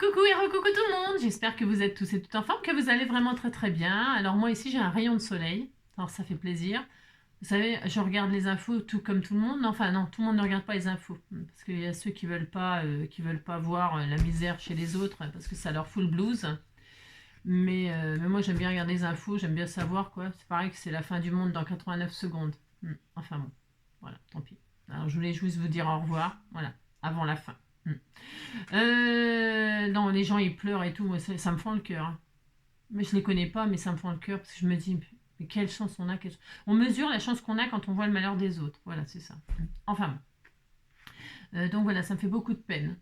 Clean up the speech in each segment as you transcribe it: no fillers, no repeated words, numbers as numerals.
Coucou et recoucou tout le monde, j'espère que vous êtes tous et toutes en forme, que vous allez vraiment très très bien. Alors moi ici j'ai un rayon de soleil, alors ça fait plaisir. Vous savez, je regarde les infos tout comme tout le monde. Enfin non, tout le monde ne regarde pas les infos. Parce qu'il y a ceux qui veulent pas voir la misère chez les autres, parce que ça leur fout le blues. Mais moi j'aime bien regarder les infos, j'aime bien savoir quoi. C'est pareil que c'est la fin du monde dans 89 secondes. Enfin bon, voilà, tant pis. Alors je voulais juste vous dire au revoir, voilà, avant la fin. Non, les gens ils pleurent et tout, moi ça me fend le cœur, hein. Mais je les connais pas, mais ça me fend le cœur parce que je me dis, mais quelle chance on a. On mesure la chance qu'on a quand on voit le malheur des autres. Voilà, c'est ça. Enfin bon. Donc voilà, ça me fait beaucoup de peine.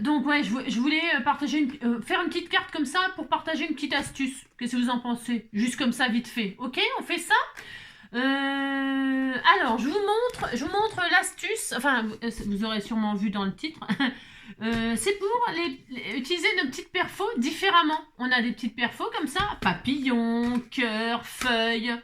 Donc ouais, je voulais partager faire une petite carte comme ça pour partager une petite astuce. Qu'est-ce que vous en pensez? Juste comme ça, vite fait. Ok, on fait ça. Alors, je vous montre l'astuce. Enfin, vous aurez sûrement vu dans le titre. C'est pour utiliser nos petites perfos différemment. On a des petites perfos comme ça, papillons, cœurs, feuilles,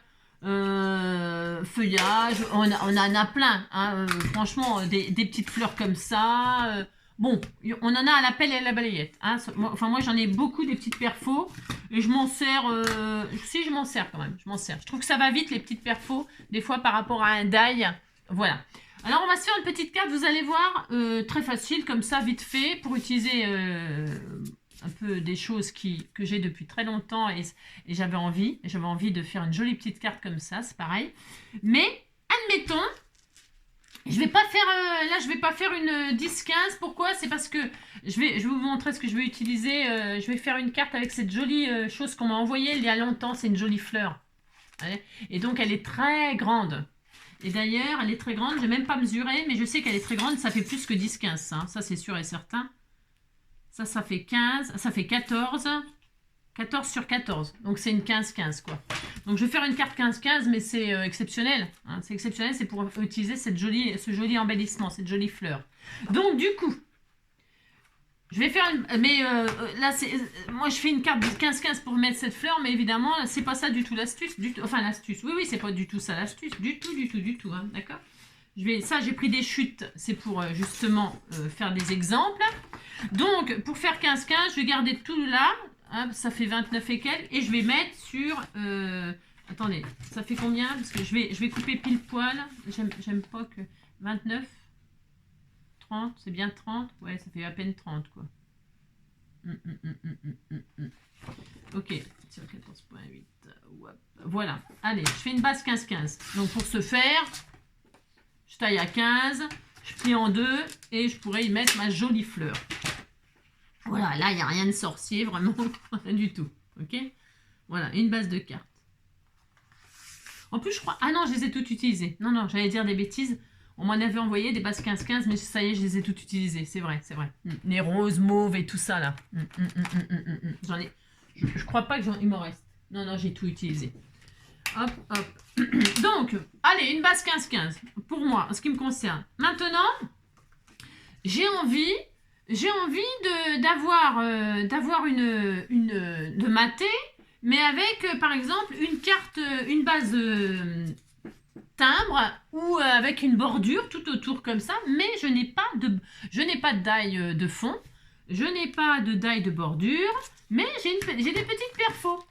feuillage. On en a plein. Hein. Franchement, des petites fleurs comme ça. Bon, on en a à la pelle et à la balayette. Hein. Moi j'en ai beaucoup des petites perfos. Et je m'en sers. Si, je m'en sers quand même. Je m'en sers. Je trouve que ça va vite les petites perfos. Des fois par rapport à un die. Voilà. Alors on va se faire une petite carte, vous allez voir, très facile comme ça, vite fait, pour utiliser un peu des choses que j'ai depuis très longtemps et j'avais envie de faire une jolie petite carte comme ça, c'est pareil. Mais admettons, je vais pas faire, là je vais pas faire une 10-15, pourquoi? C'est parce que je vais vous montrer ce que je vais utiliser, je vais faire une carte avec cette jolie chose qu'on m'a envoyée il y a longtemps, c'est une jolie fleur. Et donc elle est très grande. Et d'ailleurs, elle est très grande, je n'ai même pas mesuré, mais je sais qu'elle est très grande, ça fait plus que 10-15, hein. Ça c'est sûr et certain. Ça fait 15, ça fait 14, 14 sur 14, donc c'est une 15-15 quoi. Donc je vais faire une carte 15-15, mais c'est exceptionnel, hein. C'est exceptionnel, c'est pour utiliser ce joli embellissement, cette jolie fleur. Donc du coup, je vais faire une... Mais là, moi, je fais une carte de 15-15 pour mettre cette fleur, mais évidemment, c'est pas ça du tout l'astuce. Enfin, l'astuce. Oui, c'est pas du tout ça l'astuce. Du tout. Hein, d'accord. Ça, j'ai pris des chutes. C'est pour justement faire des exemples. Donc, pour faire 15-15, je vais garder tout là. Hein, ça fait 29 et quelques. Et je vais mettre sur... attendez, ça fait combien? Parce que je vais couper pile poil. J'aime pas que... 29... 30, c'est bien 30? Ouais, ça fait à peine 30, quoi. Ok, sur 14.8. Voilà, allez, je fais une base 15-15. Donc, pour ce faire, je taille à 15, je plie en deux et je pourrais y mettre ma jolie fleur. Voilà, là, il n'y a rien de sorcier, vraiment, rien du tout. Ok? Voilà, une base de cartes. En plus, je crois... Ah non, je les ai toutes utilisées. Non, j'allais dire des bêtises. On m'en avait envoyé des bases 15-15, mais ça y est, je les ai toutes utilisées. C'est vrai. Les roses, mauves et tout ça, là. J'en ai... Je crois pas qu'il m'en reste. Non, j'ai tout utilisé. Hop. Donc, allez, une base 15-15. Pour moi, en ce qui me concerne. Maintenant, j'ai envie d'avoir de mater, mais avec, par exemple, une carte, une base... timbre ou avec une bordure tout autour comme ça, mais je n'ai pas de die de fond, je n'ai pas de die de bordure, mais j'ai des petites perfos.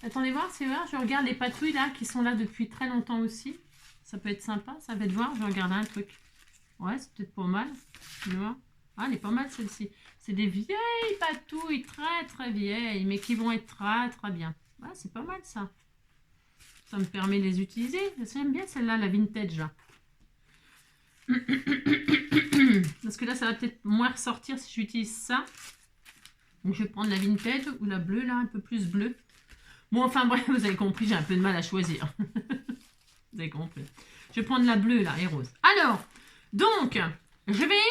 Attendez voir, c'est vrai, je regarde les patouilles là qui sont là depuis très longtemps aussi. Ça peut être sympa, ça va être voir, je regarde un truc. Ouais, c'est peut-être pas mal. Tu vois? Ah, elle est pas mal celle-ci. C'est des vieilles patouilles, très vieilles, mais qui vont être très bien. Ouais, c'est pas mal ça. Ça me permet de les utiliser. J'aime bien celle-là, la vintage. Là. Parce que là, ça va peut-être moins ressortir si j'utilise ça. Donc, je vais prendre la vintage ou la bleue, là, un peu plus bleue. Bon, enfin bref, vous avez compris, j'ai un peu de mal à choisir. Vous avez compris. Je vais prendre la bleue, là, et rose. Alors, donc, je vais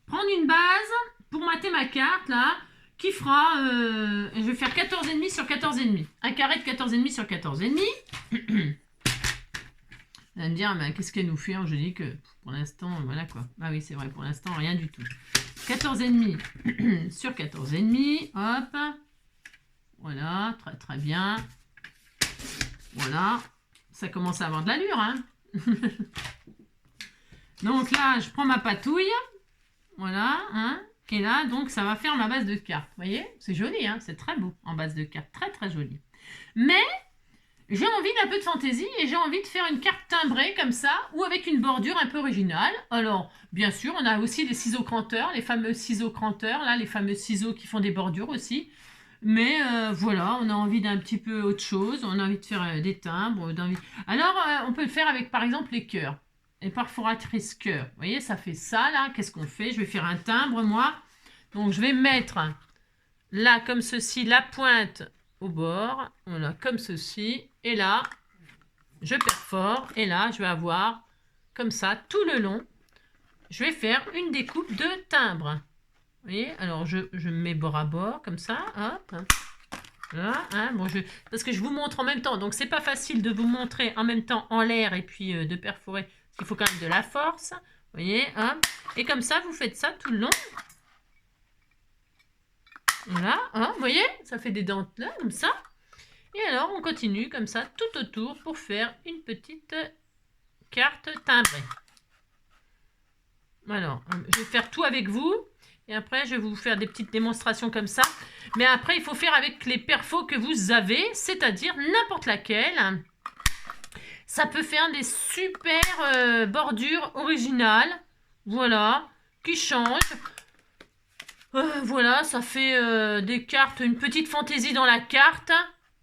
prendre une base pour mater ma carte, là, qui fera, je vais faire 14,5 sur 14,5. Un carré de 14,5 sur 14,5. Vous allez me dire, mais qu'est-ce qu'elle nous fait? Je dis que pour l'instant, voilà quoi. Ah oui, c'est vrai, pour l'instant, rien du tout. 14,5 sur 14,5. Hop. Voilà, très bien. Voilà. Ça commence à avoir de l'allure, hein. Donc là, je prends ma patouille. Voilà, hein. Et là, donc, ça va faire ma base de carte. Vous voyez, c'est joli, hein, c'est très beau en base de carte. Très, très joli. Mais j'ai envie d'un peu de fantaisie et j'ai envie de faire une carte timbrée comme ça ou avec une bordure un peu originale. Alors, bien sûr, on a aussi les ciseaux cranteurs, les fameux ciseaux cranteurs, là, les fameux ciseaux qui font des bordures aussi. Mais voilà, on a envie d'un petit peu autre chose, on a envie de faire des timbres. Alors, on peut le faire avec, par exemple, les cœurs. Les perforatrices cœur. Vous voyez, ça fait ça, là. Qu'est-ce qu'on fait? Je vais faire un timbre, moi. Donc, je vais mettre là, comme ceci, la pointe au bord. Voilà, comme ceci. Et là, je perfore. Et là, je vais avoir, comme ça, tout le long. Je vais faire une découpe de timbre. Vous voyez, alors je mets bord à bord, comme ça, hop. Là, hein, bon, parce que je vous montre en même temps. Donc, c'est pas facile de vous montrer en même temps en l'air et puis de perforer. Parce qu'il faut quand même de la force. Vous voyez, hop. Et comme ça, vous faites ça tout le long. Voilà, hein, vous voyez, ça fait des dents là, comme ça. Et alors, on continue comme ça, tout autour, pour faire une petite carte timbrée. Alors, je vais faire tout avec vous. Et après, je vais vous faire des petites démonstrations comme ça. Mais après, il faut faire avec les perfos que vous avez, c'est-à-dire n'importe laquelle. Ça peut faire des super bordures originales. Voilà, qui changent. Voilà, ça fait des cartes, une petite fantaisie dans la carte.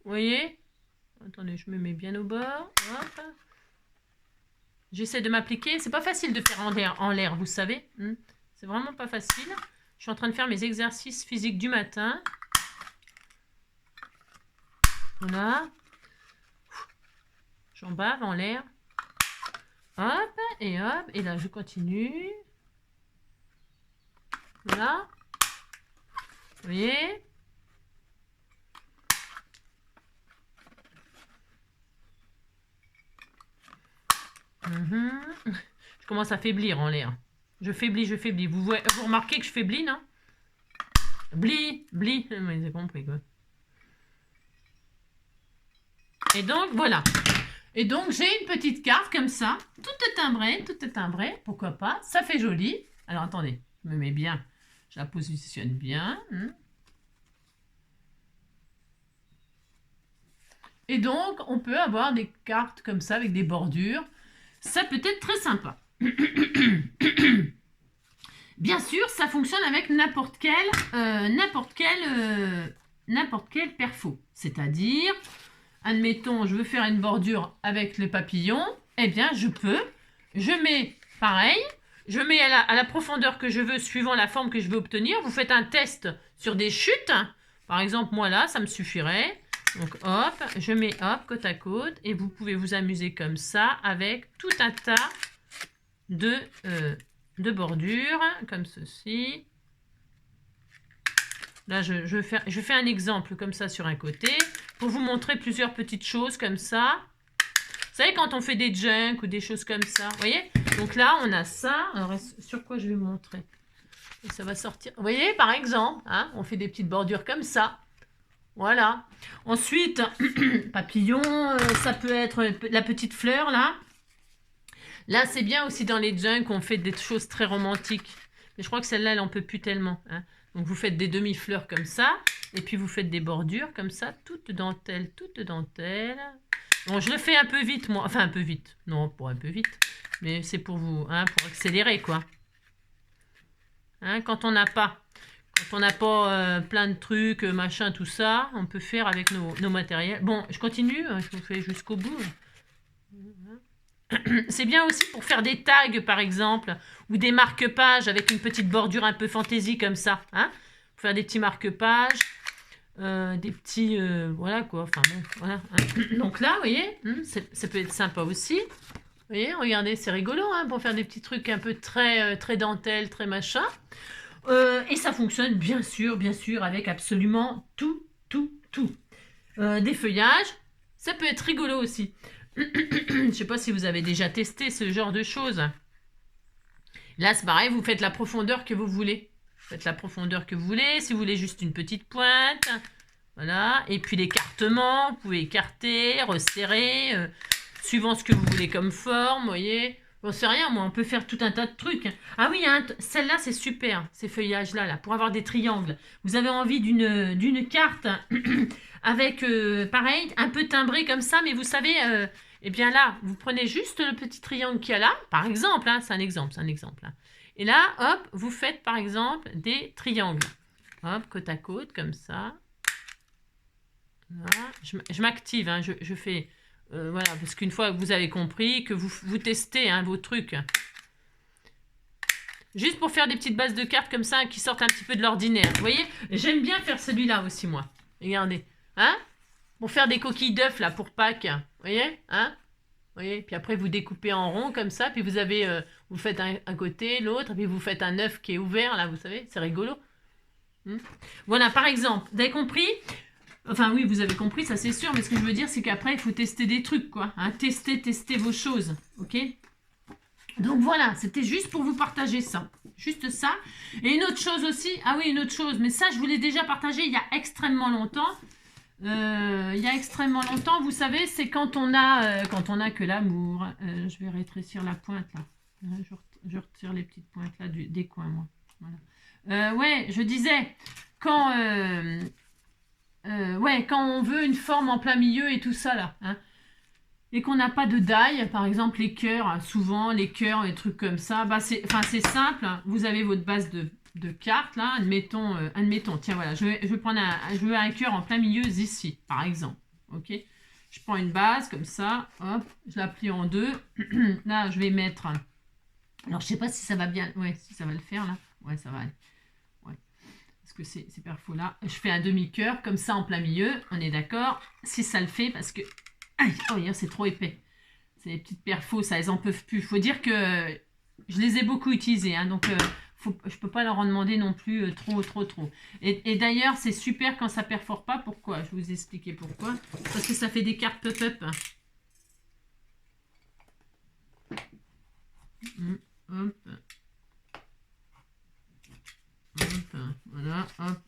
Vous voyez? Attendez, je me mets bien au bord. Hop. J'essaie de m'appliquer. C'est pas facile de faire en l'air, vous savez. C'est vraiment pas facile. Je suis en train de faire mes exercices physiques du matin. Voilà. J'en bave en l'air. Hop, et hop. Et là, je continue. Voilà. Vous voyez? Je commence à faiblir en l'air. Je faiblis, je faiblis. Vous remarquez que je faiblis, non? Bli. Mais j'ai compris, quoi. Et donc, voilà. Et donc, j'ai une petite carte comme ça. Toute timbrée. Pourquoi pas? Ça fait joli. Alors, attendez. Je me mets bien. Je la positionne bien. Et donc, on peut avoir des cartes comme ça avec des bordures. Ça peut être très sympa. Bien sûr, ça fonctionne avec n'importe quel perfo. C'est-à-dire, admettons, je veux faire une bordure avec les papillons. Eh bien, je peux. Je mets pareil. Je mets à la profondeur que je veux, suivant la forme que je veux obtenir. Vous faites un test sur des chutes. Par exemple, moi là, ça me suffirait. Donc, hop, je mets hop, côte à côte. Et vous pouvez vous amuser comme ça avec tout un tas de bordures, comme ceci. Là, je fais un exemple comme ça sur un côté, pour vous montrer plusieurs petites choses comme ça. Vous savez, quand on fait des junks ou des choses comme ça, vous voyez? Donc là, on a ça. Alors, sur quoi je vais montrer? Et ça va sortir. Vous voyez, par exemple, hein, on fait des petites bordures comme ça. Voilà. Ensuite, papillon, ça peut être la petite fleur, là. Là, c'est bien aussi dans les junks, on fait des choses très romantiques. Mais je crois que celle-là, elle n'en peut plus tellement. Hein. Donc, vous faites des demi-fleurs comme ça. Et puis, vous faites des bordures comme ça, toute dentelle. Bon, je le fais un peu vite, moi. Enfin, un peu vite. Non, pas un peu vite. Mais c'est pour vous, hein, pour accélérer, quoi. Hein, quand on n'a pas plein de trucs, machin, tout ça, on peut faire avec nos matériels. Bon, je continue, je vous fais jusqu'au bout. C'est bien aussi pour faire des tags, par exemple, ou des marque-pages avec une petite bordure un peu fantaisie comme ça. Hein, pour faire des petits marque-pages, des petits... voilà, quoi. Enfin, bon, voilà. Hein. Donc là, vous voyez, ça peut être sympa aussi. Vous voyez, regardez, c'est rigolo, hein, pour faire des petits trucs un peu très dentelle, très machin. Et ça fonctionne, bien sûr, avec absolument tout. Des feuillages, ça peut être rigolo aussi. Je ne sais pas si vous avez déjà testé ce genre de choses. Là, c'est pareil, vous faites la profondeur que vous voulez. Faites la profondeur que vous voulez. Si vous voulez juste une petite pointe. Voilà. Et puis l'écartement, vous pouvez écarter, resserrer, suivant ce que vous voulez comme forme, vous voyez. Bon, c'est rien, moi, on peut faire tout un tas de trucs. Ah oui, hein, celle-là, c'est super, ces feuillages-là, là, pour avoir des triangles. Vous avez envie d'une carte avec, pareil, un peu timbré comme ça, mais vous savez, eh bien là, vous prenez juste le petit triangle qu'il y a là, par exemple, hein, c'est un exemple. Hein. Et là, hop, vous faites, par exemple, des triangles. Hop, côte à côte, comme ça. Voilà. Je m'active, hein, je fais... voilà, parce qu'une fois que vous avez compris, que vous testez hein, vos trucs. Juste pour faire des petites bases de cartes comme ça, qui sortent un petit peu de l'ordinaire. Vous voyez, j'aime bien faire celui-là aussi, moi. Regardez. Hein? Pour faire des coquilles d'œufs, là, pour Pâques. Vous voyez? Hein? Vous voyez? Puis après, vous découpez en rond, comme ça. Puis vous avez... vous faites un côté, l'autre. Puis vous faites un œuf qui est ouvert, là, vous savez. C'est rigolo. Voilà, par exemple. Vous avez compris? Enfin oui, vous avez compris, ça c'est sûr, mais ce que je veux dire, c'est qu'après, il faut tester des trucs, quoi. Hein, tester vos choses, ok? Donc voilà, c'était juste pour vous partager ça. Juste ça. Et une autre chose aussi, ah oui, une autre chose, mais ça, je vous l'ai déjà partagé il y a extrêmement longtemps. Vous savez, c'est quand on a que l'amour. Je vais rétrécir la pointe, là. Je retire les petites pointes, là, des coins, moi. Voilà. Ouais, je disais, quand... ouais, quand on veut une forme en plein milieu et tout ça, là, hein, et qu'on n'a pas de die, par exemple les cœurs, souvent les cœurs, les trucs comme ça, bah c'est simple, hein, vous avez votre base de cartes, là, admettons, tiens, voilà, je vais prendre je veux un cœur en plein milieu ici, par exemple, ok? Je prends une base, comme ça, hop, je la plie en deux, là, je vais mettre, alors je sais pas si ça va bien, ouais, si ça va le faire, là, ouais, ça va aller. Que ces perfos là, je fais un demi-cœur comme ça en plein milieu, on est d'accord, si ça le fait, parce que oh, c'est trop épais, c'est les petites perfos, ça, elles en peuvent plus, faut dire que je les ai beaucoup utilisées, hein, donc je peux pas leur en demander non plus trop, et d'ailleurs c'est super quand ça perfore pas, pourquoi, je vais vous expliquer pourquoi, parce que ça fait des cartes pop-up, hop. Hop, voilà, hop.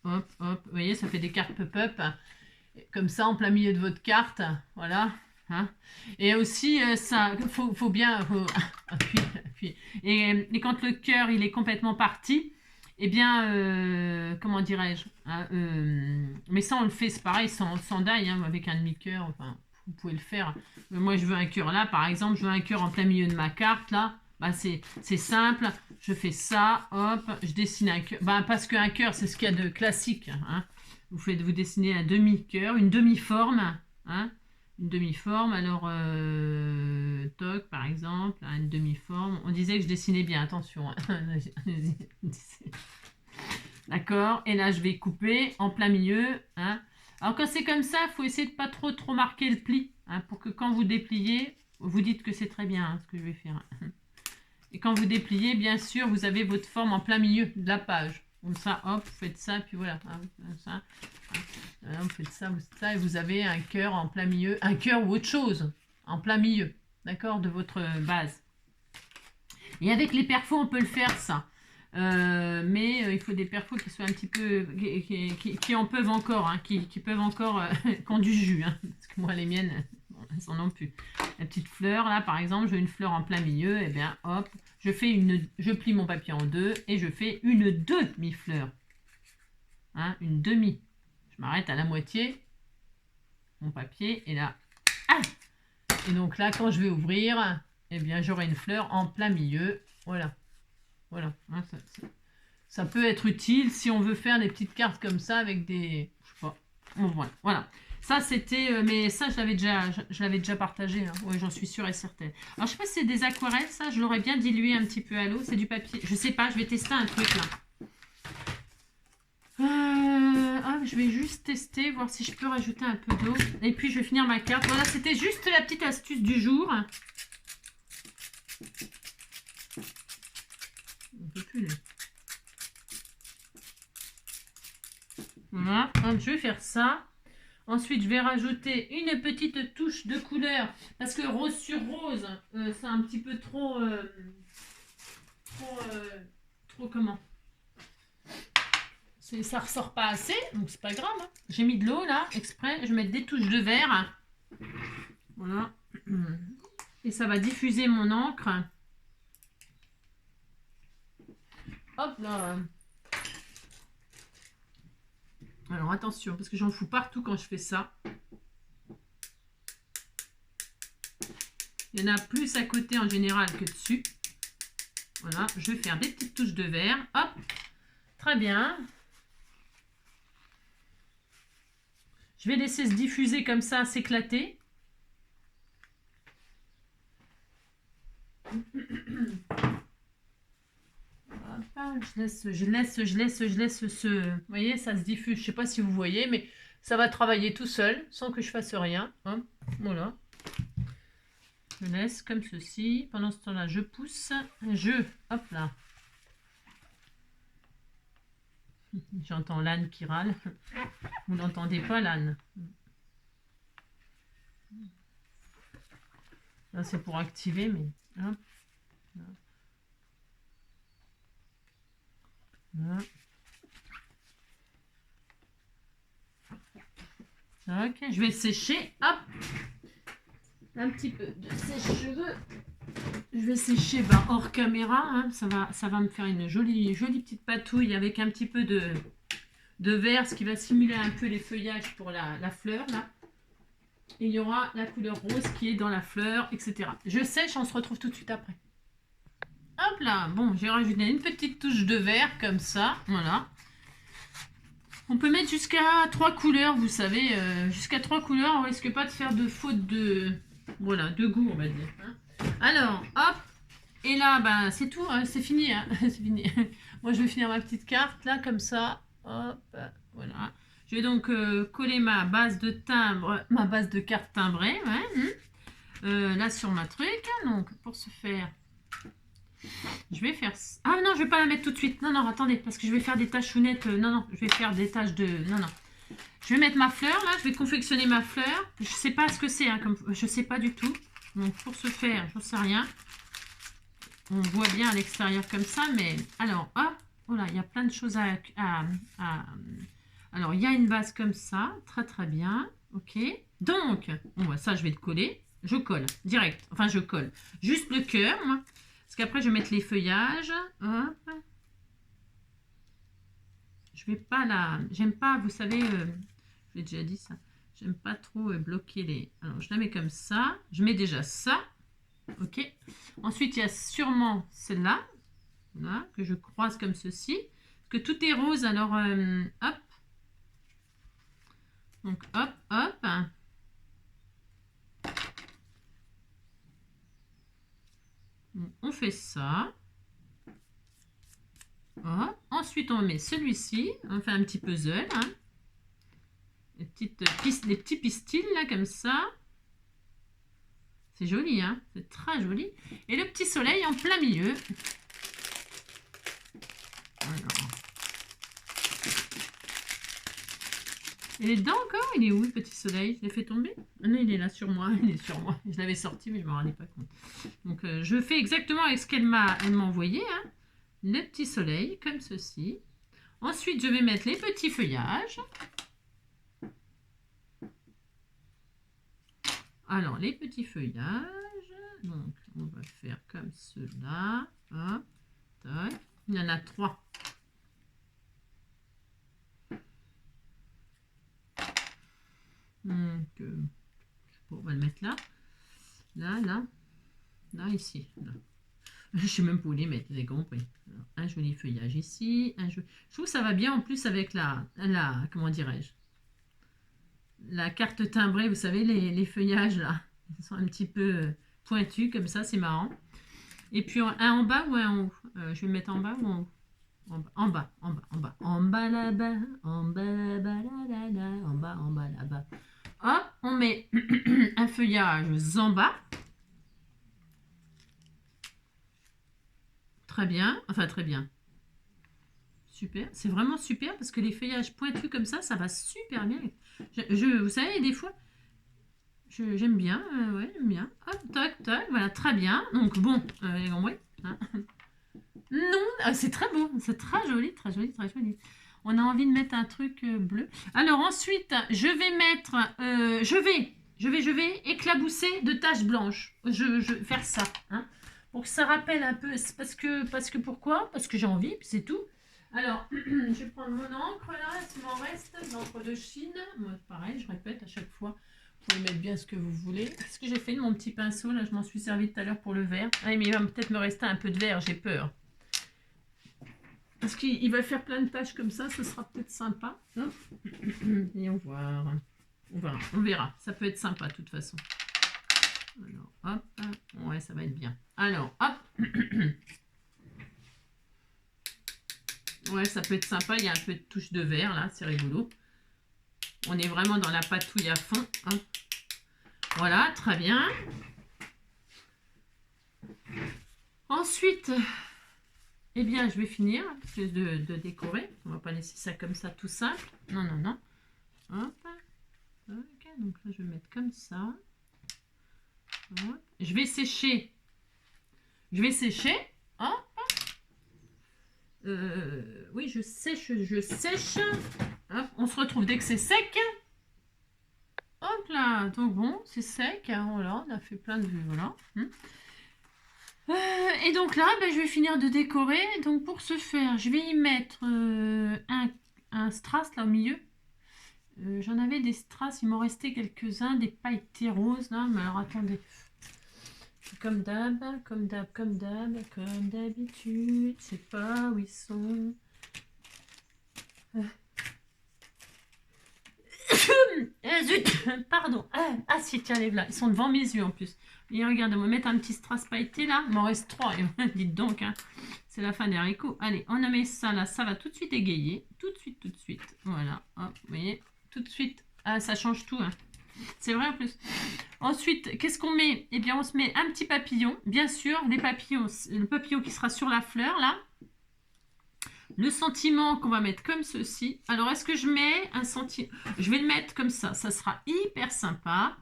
Hop, vous voyez, ça fait des cartes pop-up, comme ça, en plein milieu de votre carte, voilà. Hein. Et aussi, ça, faut bien... appuyer. Et quand le cœur, il est complètement parti, eh bien, comment dirais-je hein, mais ça, on le fait, c'est pareil, sans die, hein, avec un demi-cœur, enfin... Vous pouvez le faire. Moi, je veux un cœur là, par exemple. Je veux un cœur en plein milieu de ma carte, là. Bah, c'est simple. Je fais ça, hop. Je dessine un cœur. Bah, parce qu'un cœur, c'est ce qu'il y a de classique. Hein. Vous dessinez un demi-cœur, une demi-forme. Hein. Une demi-forme. Alors, toc, par exemple. Hein, une demi-forme. On disait que je dessinais bien. Attention. Hein. D'accord. Et là, je vais couper en plein milieu. Hein. Alors quand c'est comme ça, il faut essayer de pas trop marquer le pli, hein, pour que quand vous dépliez, vous dites que c'est très bien hein, ce que je vais faire. Et quand vous dépliez, bien sûr, vous avez votre forme en plein milieu de la page. Comme ça, hop, vous faites ça, puis voilà. Hein, ça, hein, vous faites ça, et vous avez un cœur en plein milieu, un cœur ou autre chose, en plein milieu, d'accord, de votre base. Et avec les perfos, on peut le faire, ça. Mais il faut des perfos qui soient un petit peu qui en peuvent encore hein, qui peuvent encore qui ont du jus hein, parce que moi les miennes bon, elles en ont plus. La petite fleur là par exemple, je veux une fleur en plein milieu, et bien hop, je plie mon papier en deux et je fais une demi-fleur hein, une demi, je m'arrête à la moitié mon papier et là ah et donc là quand je vais ouvrir, et bien j'aurai une fleur en plein milieu, voilà. Voilà, ça peut être utile si on veut faire des petites cartes comme ça avec des... Je sais pas. Bon, voilà. Ça, c'était... mais ça, je l'avais déjà partagé. Hein. Oui, j'en suis sûre et certaine. Alors, je sais pas si c'est des aquarelles, ça. Je l'aurais bien dilué un petit peu à l'eau. C'est du papier. Je sais pas, je vais tester un truc, là. Je vais juste tester, voir si je peux rajouter un peu d'eau. Et puis, je vais finir ma carte. Voilà, c'était juste la petite astuce du jour. Voilà, donc je vais faire ça. Ensuite, je vais rajouter une petite touche de couleur. Parce que rose sur rose, c'est un petit peu trop comment Ça ressort pas assez, donc c'est pas grave. Hein. J'ai mis de l'eau là, exprès. Je vais mettre des touches de verre. Voilà. Et ça va diffuser mon encre. Hop là. Alors attention, parce que j'en fous partout quand je fais ça. Il y en a plus à côté en général que dessus. Voilà, je vais faire des petites touches de verre. Hop, très bien. Je vais laisser se diffuser comme ça, s'éclater. Je laisse ce... Vous voyez, ça se diffuse. Je ne sais pas si vous voyez, mais ça va travailler tout seul, sans que je fasse rien. Hein. Voilà. Je laisse comme ceci. Pendant ce temps-là, je pousse. Hop là. J'entends l'âne qui râle. Vous n'entendez pas l'âne. Là, c'est pour activer, mais... Hop. Là. Ok, je vais sécher. Hop. Un petit peu de sèche-cheveux. Je vais sécher hors caméra. Hein. Ça va me faire une jolie petite patouille avec un petit peu de vert, ce qui va simuler un peu les feuillages pour la fleur. Là. Et il y aura la couleur rose qui est dans la fleur, etc. Je sèche, on se retrouve tout de suite après. Hop là, bon, j'ai rajouté une petite touche de vert comme ça, voilà. On peut mettre jusqu'à 3 couleurs, vous savez, jusqu'à 3 couleurs, on risque pas de faire de faute de goût, on va dire. Hein. Alors, hop, et là, c'est tout, hein, c'est fini, hein, c'est fini. Moi, je vais finir ma petite carte, là, comme ça, hop, voilà. Je vais donc coller ma base de timbre, ma base de carte timbrée, ouais, là, sur ma truc. Donc, pour ce faire... Je vais faire... Ah non, je vais pas la mettre tout de suite. Non, attendez, parce que je vais faire des tachounettes. Non, je vais faire des taches de... Non. Je vais mettre ma fleur, là. Je vais confectionner ma fleur. Je sais pas ce que c'est, hein, je sais pas du tout. Donc, pour ce faire, j'en sais rien. On voit bien à l'extérieur comme ça, mais... Alors, hop. Oh là, il y a plein de choses à... Alors, il y a une base comme ça. Très, très bien. Ok. Donc, bon, ça, je vais le coller. Je colle, direct. Enfin, je colle. Juste le cœur, moi. Parce qu'après, je vais mettre les feuillages. Hop. Je vais pas la... J'aime pas, vous savez, je l'ai déjà dit ça. J'aime pas trop bloquer les... Alors, je la mets comme ça. Je mets déjà ça. Ok. Ensuite, il y a sûrement celle-là. Voilà, que je croise comme ceci. Parce que tout est rose, alors hop. Donc, hop. On fait ça. Hop. Ensuite, on met celui-ci. On fait un petit puzzle. Hein. Les petits pistils, là, comme ça. C'est joli, hein. C'est très joli. Et le petit soleil en plein milieu. Alors. Il est dedans encore? Il est où, le petit soleil? Je l'ai fait tomber? Ah non, il est là sur moi. Il est sur moi. Je l'avais sorti, mais je ne me rendais pas compte. Donc, je fais exactement avec ce qu'elle m'a envoyé. Hein. Le petit soleil, comme ceci. Ensuite, je vais mettre les petits feuillages. Alors, les petits feuillages. Donc, on va faire comme cela. Hop. Tac. Il y en a 3. Donc, on va le mettre là. Là, ici. Là. Je ne sais même pas où les mettre, vous avez compris. Alors, un joli feuillage ici. Je trouve que ça va bien en plus avec la comment dirais-je, la carte timbrée, vous savez, les feuillages là. Ils sont un petit peu pointus comme ça, c'est marrant. Et puis un en bas ou un en haut. Je vais le mettre en bas ou en haut? En bas. En bas là-bas, en bas là-bas, là, en bas là-bas. Hop, on met un feuillage en bas. Très bien, enfin très bien. Super, c'est vraiment super parce que les feuillages pointus comme ça va super bien. Vous savez, des fois, j'aime bien, ouais, j'aime bien. Hop, tac, voilà, très bien. Donc bon, les gants, ouais. Hein. Non, c'est très beau, c'est très joli, très joli, très joli. On a envie de mettre un truc bleu. Alors ensuite, je vais mettre, je vais éclabousser de taches blanches. Je vais faire ça, hein, pour que ça rappelle un peu. Parce que pourquoi? Parce que j'ai envie, puis c'est tout. Alors, je vais prendre mon encre là, il m'en reste, l'encre de Chine. Moi, pareil, je répète à chaque fois. Vous pouvez mettre bien ce que vous voulez. Qu'est-ce que j'ai fait de mon petit pinceau? Là, je m'en suis servi tout à l'heure pour le vert. Ah, mais il va peut-être me rester un peu de vert, j'ai peur. Parce qu'il va faire plein de taches comme ça, ce sera peut-être sympa. Hop. Et on va voir. On verra. Ça peut être sympa de toute façon. Alors, hop. Ouais, ça va être bien. Alors, hop. Ouais, ça peut être sympa. Il y a un peu de touche de vert là, c'est rigolo. On est vraiment dans la patouille à fond. Hein. Voilà, très bien. Ensuite, eh bien, je vais finir de décorer. On ne va pas laisser ça comme ça tout simple. Non, non, non. Hop. Ok, donc là, je vais mettre comme ça. Hop. Je vais sécher. Je vais sécher. Hop. Oui, je sèche. Hop. On se retrouve dès que c'est sec. Hop là. Donc bon, c'est sec. Hein, voilà, on a fait plein de... Voilà. Et donc là, ben, je vais finir de décorer. Donc pour ce faire, je vais y mettre un strass là au milieu. J'en avais des strass, il m'en restait quelques-uns, des pailletés roses là. Mais alors attendez. Comme d'habitude. Je sais pas où ils sont. Zut, pardon. Ah si, tiens, les là. Ils sont devant mes yeux en plus. Et regarde, on va mettre un petit strass pailleté là. Il m'en reste 3. Dites donc, hein. C'est la fin des haricots. Allez, on a mis ça là. Ça va tout de suite égayer. Tout de suite. Voilà. Hop, vous voyez. Tout de suite. Ah, ça change tout. Hein. C'est vrai en plus. Ensuite, qu'est-ce qu'on met? Eh bien, on se met un petit papillon. Bien sûr, les papillons. Le papillon qui sera sur la fleur là. Le sentiment qu'on va mettre comme ceci. Alors, est-ce que je mets un sentiment? Je vais le mettre comme ça. Ça sera hyper sympa.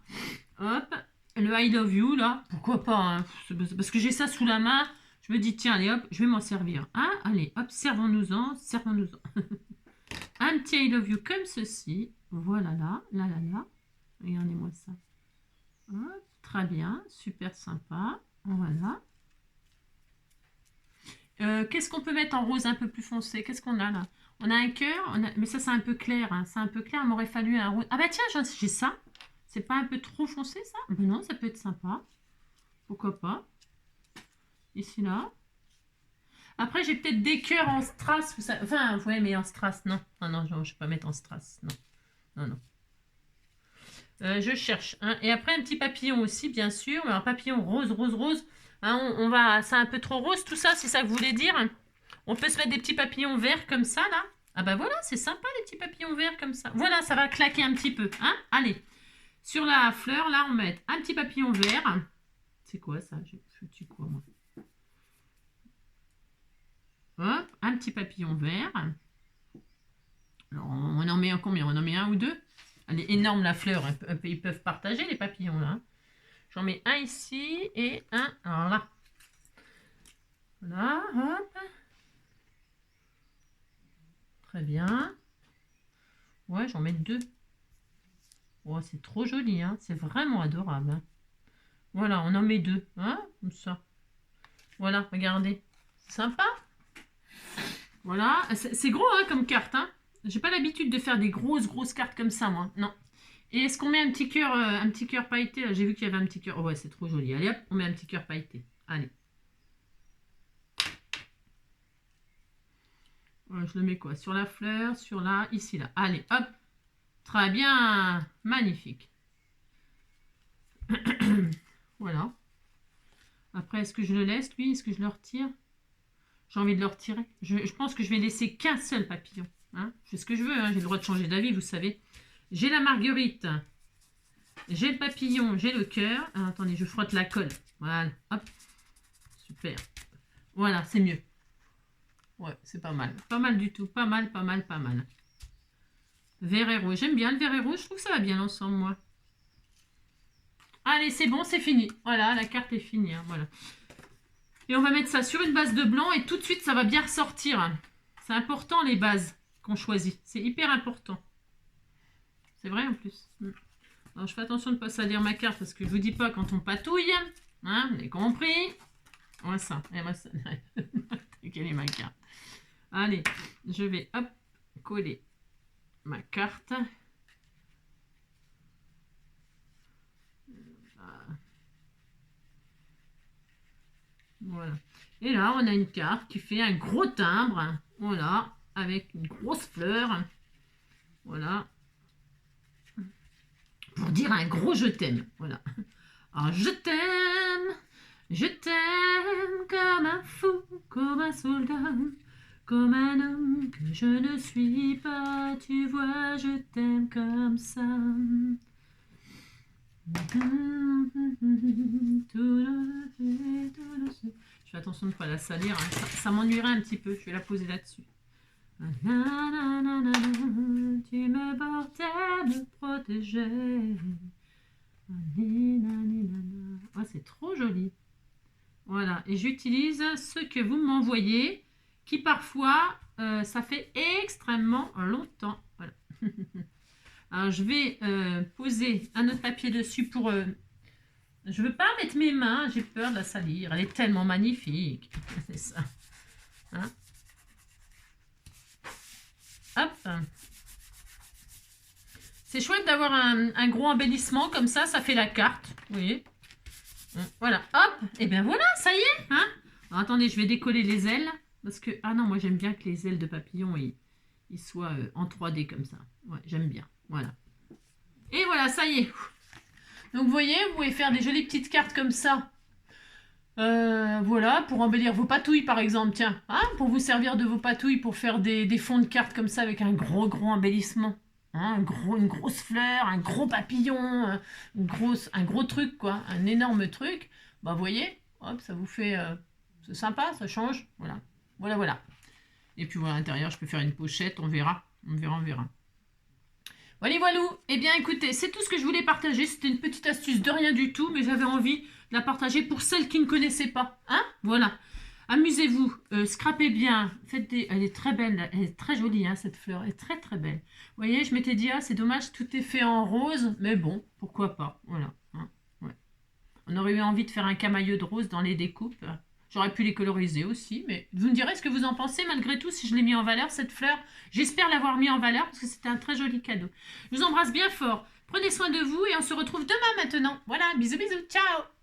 Hop. Le I love you, là. Pourquoi pas, hein? Parce que j'ai ça sous la main. Je me dis, tiens, allez, hop, je vais m'en servir. Hein? Allez, hop, servons-nous-en. Un petit I love you comme ceci. Voilà, là. Regardez-moi ça. Hop, très bien. Super sympa. Voilà. Qu'est-ce qu'on peut mettre en rose un peu plus foncé? Qu'est-ce qu'on a là? On a un cœur, mais ça c'est un peu clair. Hein. C'est un peu clair, il m'aurait fallu un rose. Ah bah tiens, j'ai ça. C'est pas un peu trop foncé ça? Ben non, ça peut être sympa. Pourquoi pas? Ici là. Après j'ai peut-être des cœurs en strass. Enfin, ouais, mais en strass, non. Non, je ne vais pas mettre en strass. Non. Je cherche. Hein. Et après un petit papillon aussi, bien sûr. Mais un papillon rose. Hein, c'est un peu trop rose tout ça, c'est ça que vous voulez dire? On peut se mettre des petits papillons verts comme ça là. Ah bah voilà, c'est sympa les petits papillons verts comme ça. Voilà, ça va claquer un petit peu. Hein, allez, sur la fleur là, on met un petit papillon vert. C'est quoi ça? Je dis quoi moi? Hop, un petit papillon vert. Alors on en met un combien? On en met un ou deux? Elle est énorme la fleur, ils peuvent partager les papillons là. Hein. J'en mets un ici et un alors là. Voilà, hop. Très bien. Ouais, j'en mets deux. Oh, c'est trop joli, hein. C'est vraiment adorable. Hein. Voilà, on en met deux. Hein, comme ça. Voilà, regardez. C'est sympa. Voilà. C'est gros, hein, comme carte. Hein. J'ai pas l'habitude de faire des grosses cartes comme ça, moi. Non. Et est-ce qu'on met un petit cœur pailleté? J'ai vu qu'il y avait un petit cœur. Oh, ouais, c'est trop joli. Allez, hop, on met un petit cœur pailleté. Allez. Ouais, je le mets quoi? Sur la fleur, sur là, ici, là. Allez, hop. Très bien. Magnifique. Voilà. Après, est-ce que je le laisse, lui? Est-ce que je le retire? J'ai envie de le retirer. Je pense que je vais laisser qu'un seul papillon. Hein, je fais ce que je veux. Hein. J'ai le droit de changer d'avis, vous savez. J'ai la marguerite. J'ai le papillon. J'ai le cœur. Ah, attendez, je frotte la colle. Voilà. Hop. Super. Voilà, c'est mieux. Ouais, c'est pas mal. Pas mal du tout. Pas mal. Vert et rouge. J'aime bien le vert et rouge. Je trouve que ça va bien ensemble, moi. Allez, c'est bon, c'est fini. Voilà, la carte est finie. Hein, voilà. Et on va mettre ça sur une base de blanc et tout de suite, ça va bien ressortir. C'est important, les bases. qu'on choisit. C'est hyper important. C'est vrai en plus. Alors je fais attention de ne pas salir ma carte parce que je vous dis pas quand on patouille. Hein, vous avez compris? Moi ça. Et moi ça. Quelle est ma carte? Allez, je vais hop coller ma carte. Voilà. Et là, on a une carte qui fait un gros timbre. Voilà. Avec une grosse fleur. Voilà. Pour dire un gros je t'aime. Voilà. Alors, je t'aime comme un fou, comme un soldat, comme un homme que je ne suis pas. Tu vois, je t'aime comme ça. Je fais attention de ne pas la salir, hein. Ça m'ennuierait un petit peu. Je vais la poser là-dessus. Tu me portais, me protégeais. Oh, c'est trop joli. Voilà. Et j'utilise ce que vous m'envoyez, qui parfois, ça fait extrêmement longtemps. Voilà. Alors, je vais poser un autre papier dessus pour... je ne veux pas mettre mes mains, j'ai peur de la salir. Elle est tellement magnifique. C'est ça. Hein? Hop. C'est chouette d'avoir un gros embellissement comme ça fait la carte. Vous voyez? Voilà. Hop. Et bien voilà, ça y est. Hein? Alors, attendez, je vais décoller les ailes. Parce que... Ah non, moi j'aime bien que les ailes de papillon, ils soient en 3D comme ça. Ouais, j'aime bien. Voilà. Et voilà, ça y est. Donc vous voyez, vous pouvez faire des jolies petites cartes comme ça. Voilà, pour embellir vos patouilles par exemple, tiens, hein, pour vous servir de vos patouilles pour faire des fonds de cartes comme ça avec un gros embellissement. Hein, une grosse fleur, un gros papillon, un gros truc quoi, un énorme truc. Bah vous voyez, hop, ça vous fait... c'est sympa, ça change. Voilà, voilà. Et puis voilà, à l'intérieur, je peux faire une pochette, on verra. Voilà. Eh bien, écoutez, c'est tout ce que je voulais partager. C'était une petite astuce de rien du tout, mais j'avais envie de la partager pour celles qui ne connaissaient pas. Hein? Voilà. Amusez-vous, scrapez bien. Elle est très belle, elle est très jolie, hein, cette fleur. Elle est très, très belle. Vous voyez, je m'étais dit, ah, c'est dommage, tout est fait en rose. Mais bon, pourquoi pas. Voilà. Hein, ouais. On aurait eu envie de faire un camailleux de rose dans les découpes. J'aurais pu les coloriser aussi, mais vous me direz ce que vous en pensez malgré tout si je l'ai mis en valeur, cette fleur. J'espère l'avoir mis en valeur parce que c'était un très joli cadeau. Je vous embrasse bien fort. Prenez soin de vous et on se retrouve demain maintenant. Voilà, bisous, ciao!